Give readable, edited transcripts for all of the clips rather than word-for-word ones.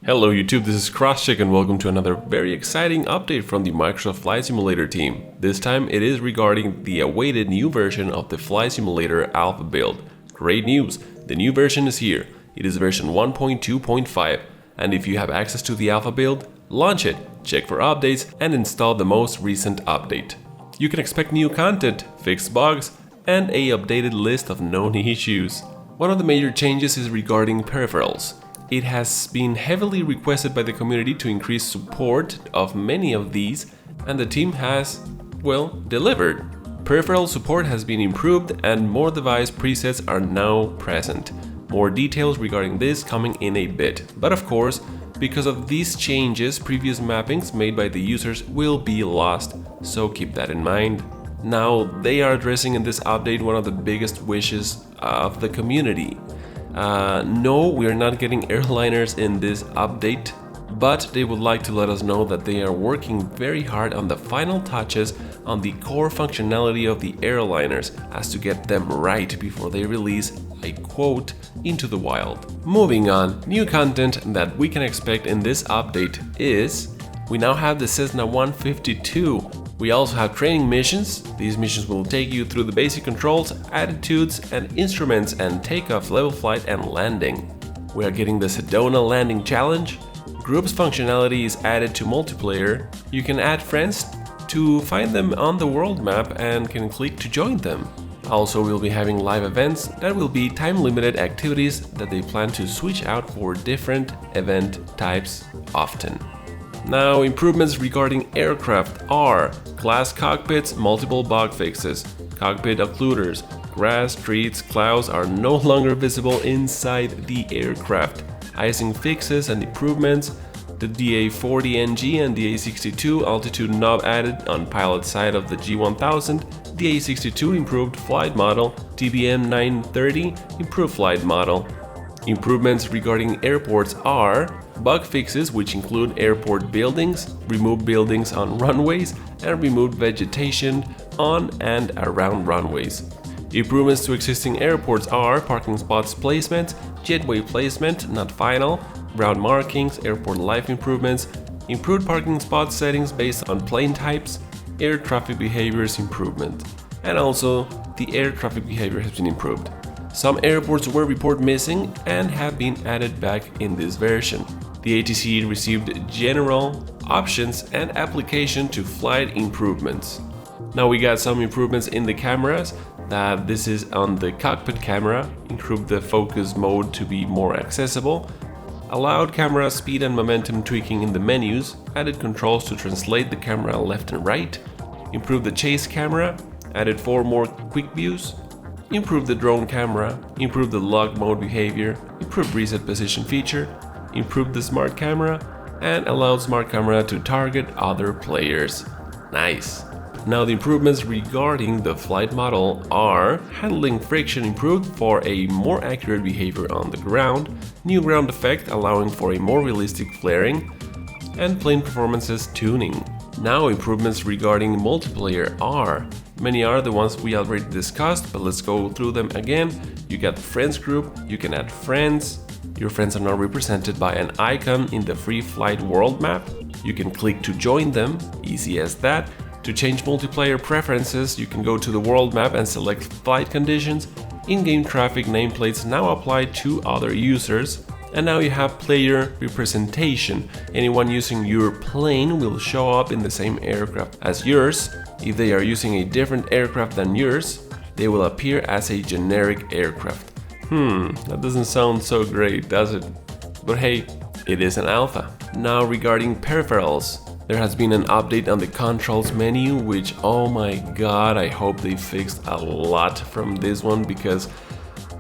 Hello YouTube, this is Crosscheck and welcome to another very exciting update from the Microsoft Flight Simulator team. This time it is regarding the awaited new version of the Flight Simulator Alpha Build. Great news! The new version is here. It is version 1.2.5, and if you have access to the Alpha Build, launch it, check for updates and install the most recent update. You can expect new content, fixed bugs, and a updated list of known issues. One of the major changes is regarding peripherals. It has been heavily requested by the community to increase support of many of these, and the team has, well, delivered. Peripheral support has been improved and more device presets are now present. More details regarding this coming in a bit. But of course, because of these changes, previous mappings made by the users will be lost, so keep that in mind. Now, they are addressing in this update one of the biggest wishes of the community. No, we are not getting airliners in this update, but they would like to let us know that they are working very hard on the final touches on the core functionality of the airliners as to get them right before they release, I quote, into the wild. Moving on, new content that we can expect in this update is we now have the Cessna 152. We also have training missions. These missions will take you through the basic controls, attitudes, and instruments and takeoff, level flight, and landing. We are getting the Sedona landing challenge. Groups functionality is added to multiplayer. You can add friends to find them on the world map and can click to join them. Also, we'll be having live events that will be time-limited activities that they plan to switch out for different event types often. Now, improvements regarding aircraft are glass cockpits, multiple bug fixes, cockpit occluders, grass, trees, clouds are no longer visible inside the aircraft, icing fixes and improvements, the DA40NG and DA62 altitude knob added on pilot side of the G1000, DA62 improved flight model, TBM 930 improved flight model. Improvements regarding airports are bug fixes, which include airport buildings, removed buildings on runways, and removed vegetation on and around runways. Improvements to existing airports are parking spots placement, jetway placement, not final, route markings, airport life improvements, improved parking spot settings based on plane types, air traffic behaviors improvement. And also, the air traffic behavior has been improved. Some airports were reported missing and have been added back in this version. The ATC received general options and application to flight improvements. Now we got some improvements in the cameras. This is on the cockpit camera, improved the focus mode to be more accessible, allowed camera speed and momentum tweaking in the menus, added controls to translate the camera left and right, improved the chase camera, added 4 more quick views, improved the drone camera, improved the log mode behavior, improved reset position feature, improved the smart camera, and allowed smart camera to target other players. Nice! Now the improvements regarding the flight model are handling friction improved for a more accurate behavior on the ground, new ground effect allowing for a more realistic flaring, and plane performances tuning. Now improvements regarding multiplayer are many are the ones we already discussed, but let's go through them again. You got the friends group, you can add friends. Your friends are now represented by an icon in the free flight world map. You can click to join them, easy as that. To change multiplayer preferences, you can go to the world map and select flight conditions. In-game traffic nameplates now apply to other users. And now you have player representation. Anyone using your plane will show up in the same aircraft as yours. If they are using a different aircraft than yours, they will appear as a generic aircraft. That doesn't sound so great, does it? But hey, it is an alpha. Now regarding peripherals, there has been an update on the controls menu, which, oh my god, I hope they fixed a lot from this one because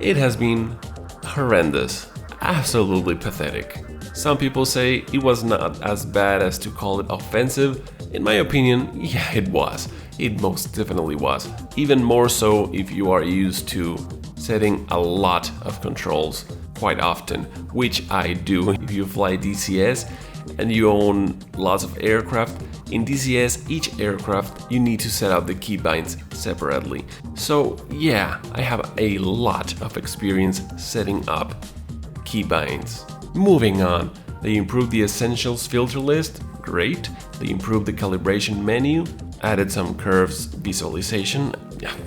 it has been horrendous. Absolutely pathetic. Some people say it was not as bad as to call it offensive. In my opinion, yeah, it was. It most definitely was. Even more so if you are used to setting a lot of controls quite often, which I do. If you fly DCS and you own lots of aircraft, in DCS each aircraft you need to set up the keybinds separately. So yeah, I have a lot of experience setting up keybinds. Moving on, They improved the Essentials filter list, great. They improved the calibration menu, added some curves visualization,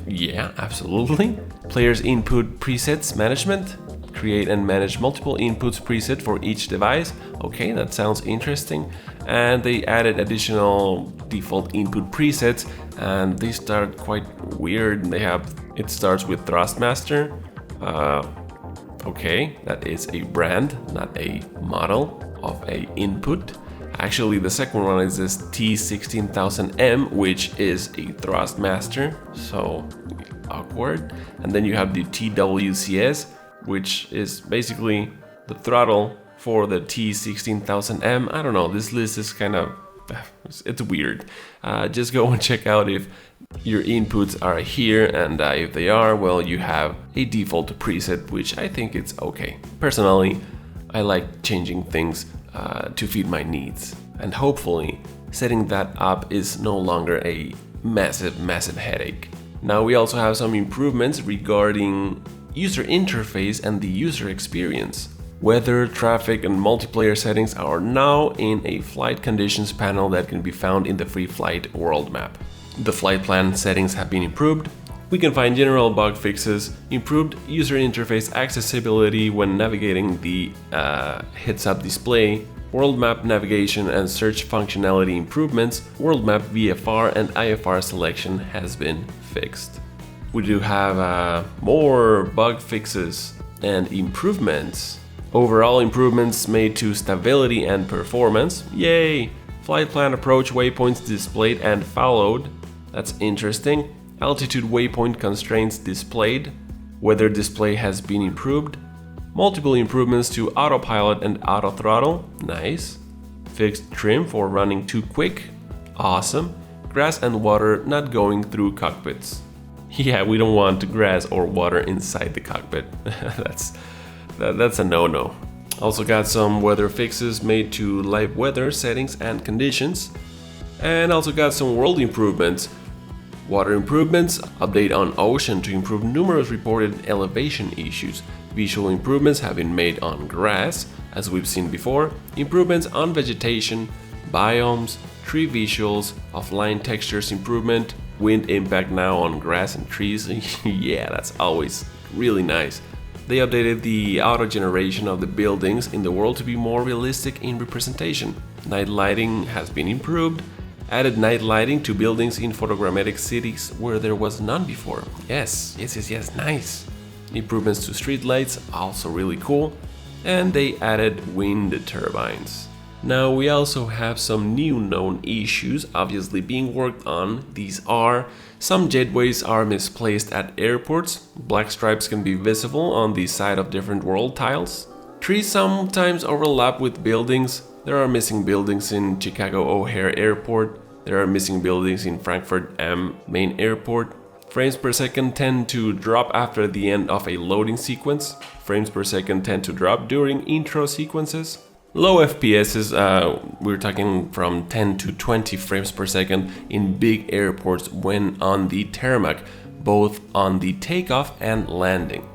yeah, absolutely. Players input presets management, create and manage multiple inputs preset for each device. Okay, that sounds interesting. And they added additional default input presets, and they start quite weird. It starts with Thrustmaster. Okay, that is a brand, not a model of a input. Actually, the second one is this T16000M, which is a Thrustmaster, so awkward. And then you have the TWCS, which is basically the throttle for the T16000M. I don't know, this list is kind of, it's weird. Just go and check out if your inputs are here, and if they are, well, you have a default preset, which I think it's okay. Personally, I like changing things to fit my needs, and hopefully setting that up is no longer a massive headache. Now we also have some improvements regarding user interface and the user experience. Weather, traffic, and multiplayer settings are now in a flight conditions panel that can be found in the free flight world map. The flight plan settings have been improved. We can find general bug fixes, improved user interface accessibility when navigating the heads-up display, world map navigation and search functionality improvements, world map VFR and IFR selection has been fixed. We do have more bug fixes and improvements. Overall improvements made to stability and performance. Yay! Flight plan approach waypoints displayed and followed. That's interesting. Altitude waypoint constraints displayed. Weather display has been improved. Multiple improvements to autopilot and auto throttle. Nice. Fixed trim for running too quick. Awesome. Grass and water not going through cockpits. Yeah, we don't want grass or water inside the cockpit. That's a no-no. Also got some weather fixes made to live weather settings and conditions. And also got some world improvements. Water improvements, update on ocean to improve numerous reported elevation issues. Visual improvements have been made on grass, as we've seen before. Improvements on vegetation, biomes, tree visuals, offline textures improvement, wind impact now on grass and trees. Yeah, that's always really nice. They updated the auto generation of the buildings in the world to be more realistic in representation. Night lighting has been improved. Added night lighting to buildings in photogrammetric cities where there was none before. Yes, nice. Improvements to street lights, also really cool. And they added wind turbines. Now we also have some new known issues obviously being worked on. These are: some jetways are misplaced at airports. Black stripes can be visible on the side of different world tiles. Trees sometimes overlap with buildings. There are missing buildings in Chicago O'Hare Airport. There are missing buildings in Frankfurt am Main Airport. Frames per second tend to drop after the end of a loading sequence. Frames per second tend to drop during intro sequences. Low FPSs, we're talking from 10 to 20 frames per second in big airports when on the tarmac, both on the takeoff and landing.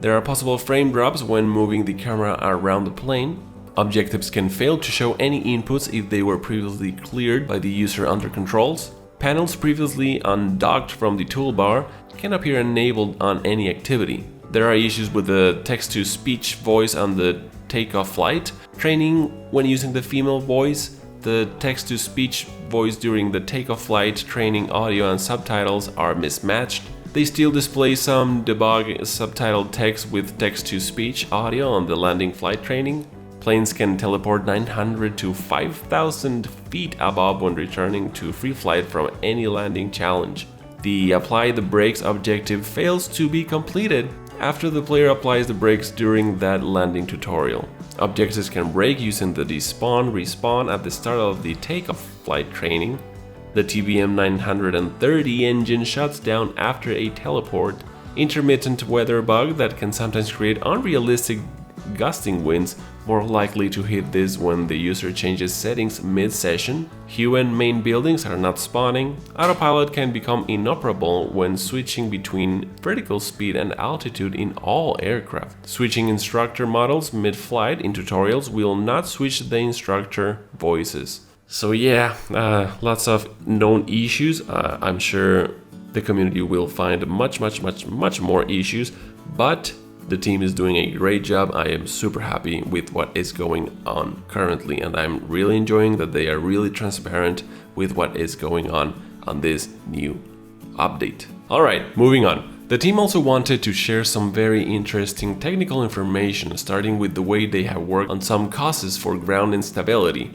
There are possible frame drops when moving the camera around the plane. Objectives can fail to show any inputs if they were previously cleared by the user under controls. Panels previously undocked from the toolbar can appear enabled on any activity. There are issues with the text-to-speech voice on the takeoff flight. Training when using the female voice. The text-to-speech voice during the takeoff flight training audio and subtitles are mismatched. They still display some debug subtitled text with text-to-speech audio on the landing flight training. Planes can teleport 900 to 5,000 feet above when returning to free flight from any landing challenge. The apply the brakes objective fails to be completed after the player applies the brakes during that landing tutorial. Objectives can brake using the despawn respawn at the start of the takeoff flight training. The TBM 930 engine shuts down after a teleport. Intermittent weather bug that can sometimes create unrealistic gusting winds, more likely to hit this when the user changes settings mid-session. UN main buildings are not spawning. Autopilot can become inoperable when switching between vertical speed and altitude in all aircraft. Switching instructor models mid-flight in tutorials will not switch the instructor voices. So yeah, lots of known issues. I'm sure the community will find much more issues, but the team is doing a great job. I am super happy with what is going on currently, and I'm really enjoying that they are really transparent with what is going on this new update. Alright, moving on. The team also wanted to share some very interesting technical information, starting with the way they have worked on some causes for ground instability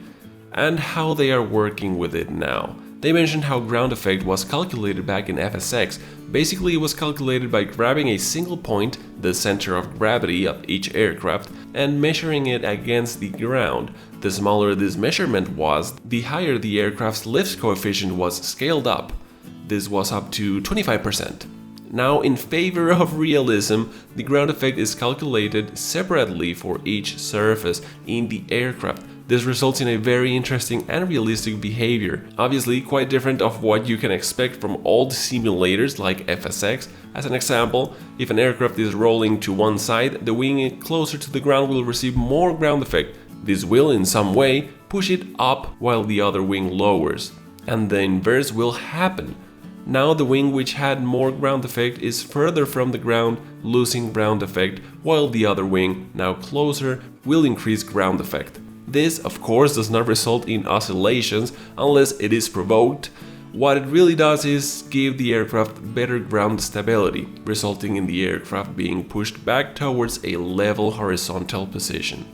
and how they are working with it now. They mentioned how ground effect was calculated back in FSX. Basically, it was calculated by grabbing a single point, the center of gravity of each aircraft, and measuring it against the ground. The smaller this measurement was, the higher the aircraft's lift coefficient was scaled up. This was up to 25%. Now, in favor of realism, the ground effect is calculated separately for each surface in the aircraft. This results in a very interesting and realistic behavior, obviously quite different of what you can expect from old simulators like FSX. As an example, if an aircraft is rolling to one side, the wing closer to the ground will receive more ground effect. This will, in some way, push it up while the other wing lowers, and the inverse will happen. Now the wing which had more ground effect is further from the ground, losing ground effect, while the other wing, now closer, will increase ground effect. This, of course, does not result in oscillations unless it is provoked. What it really does is give the aircraft better ground stability, resulting in the aircraft being pushed back towards a level horizontal position.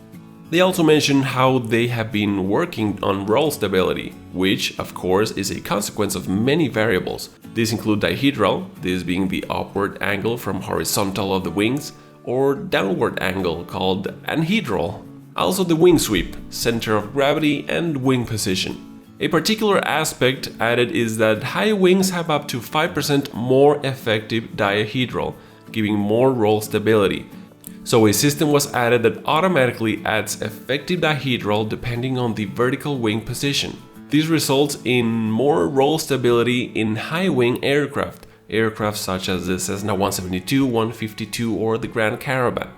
They also mention how they have been working on roll stability, which, of course, is a consequence of many variables. These include dihedral, this being the upward angle from horizontal of the wings, or downward angle called anhedral. Also the wing sweep, center of gravity, and wing position. A particular aspect added is that high wings have up to 5% more effective dihedral, giving more roll stability. So a system was added that automatically adds effective dihedral depending on the vertical wing position. This results in more roll stability in high wing aircraft such as the Cessna 172, 152, or the Grand Caravan.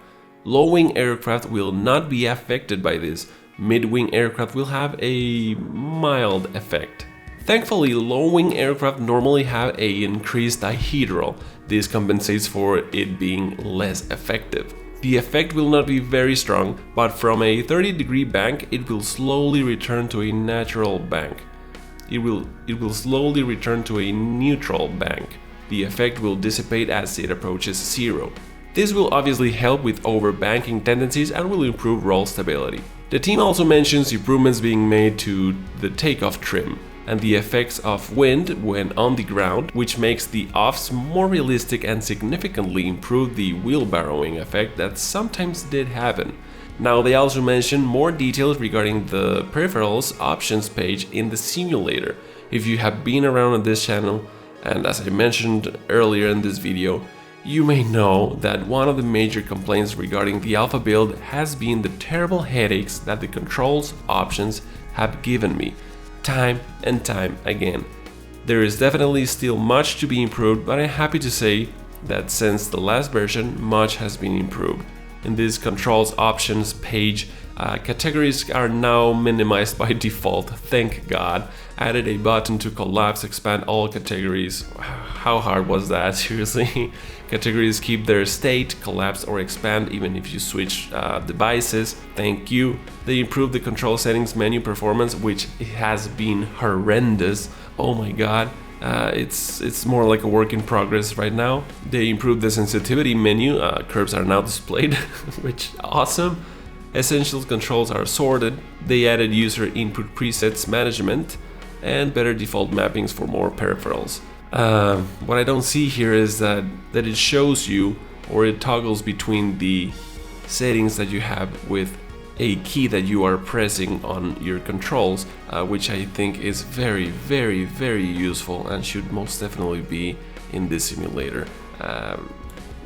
Low-wing aircraft will not be affected by this. Mid-wing aircraft will have a mild effect. Thankfully, low-wing aircraft normally have an increased dihedral. This compensates for it being less effective. The effect will not be very strong, but from a 30-degree bank, it will slowly return to a natural bank. It will slowly return to a neutral bank. The effect will dissipate as it approaches zero. This will obviously help with overbanking tendencies and will improve roll stability. The team also mentions improvements being made to the takeoff trim and the effects of wind when on the ground, which makes the offs more realistic and significantly improve the wheelbarrowing effect that sometimes did happen. Now they also mention more details regarding the Peripherals options page in the simulator. If you have been around on this channel, and as I mentioned earlier in this video, you may know that one of the major complaints regarding the Alpha build has been the terrible headaches that the controls options have given me, time and time again. There is definitely still much to be improved, but I'm happy to say that since the last version, much has been improved. In this controls options page, categories are now minimized by default, thank God. Added a button to collapse, expand all categories. How hard was that, seriously? Categories keep their state, collapse or expand even if you switch devices. Thank you. They improved the control settings menu performance, which has been horrendous. Oh my god. It's more like a work in progress right now. They improved the sensitivity menu, curves are now displayed, which awesome. Essential controls are sorted. They added user input presets management and better default mappings for more peripherals. What I don't see here is that it shows you, or it toggles between the settings that you have with a key that you are pressing on your controls, which I think is very useful and should most definitely be in this simulator.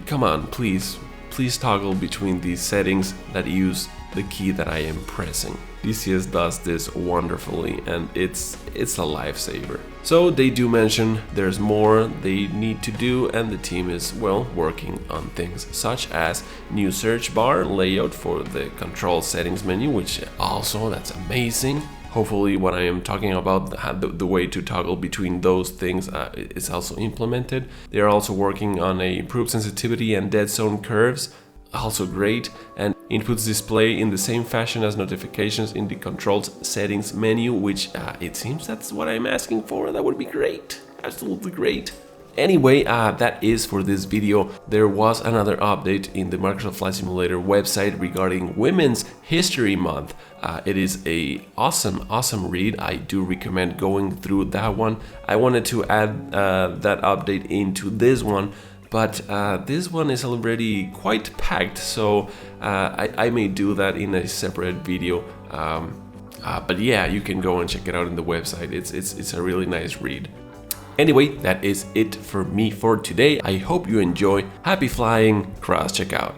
Come on, please please toggle between these settings that use the key that I am pressing. DCS does this wonderfully, and it's a lifesaver. So they do mention there's more they need to do, and the team is, well, working on things such as new search bar layout for the control settings menu, which also, that's amazing. Hopefully what I am talking about, the way to toggle between those things is also implemented. They are also working on a improved sensitivity and dead zone curves, also great, and inputs display in the same fashion as notifications in the controls settings menu, which it seems that's what I'm asking for. That would be great, absolutely great. Anyway, that is for this video. There was another update in the Microsoft Flight Simulator website regarding Women's History Month. It is a awesome read. I do recommend going through that one. I wanted to add that update into this one, but this one is already quite packed, so I may do that in a separate video. But yeah, you can go and check it out in the website. It's a really nice read. Anyway, that is it for me for today. I hope you enjoy. Happy flying, cross check out.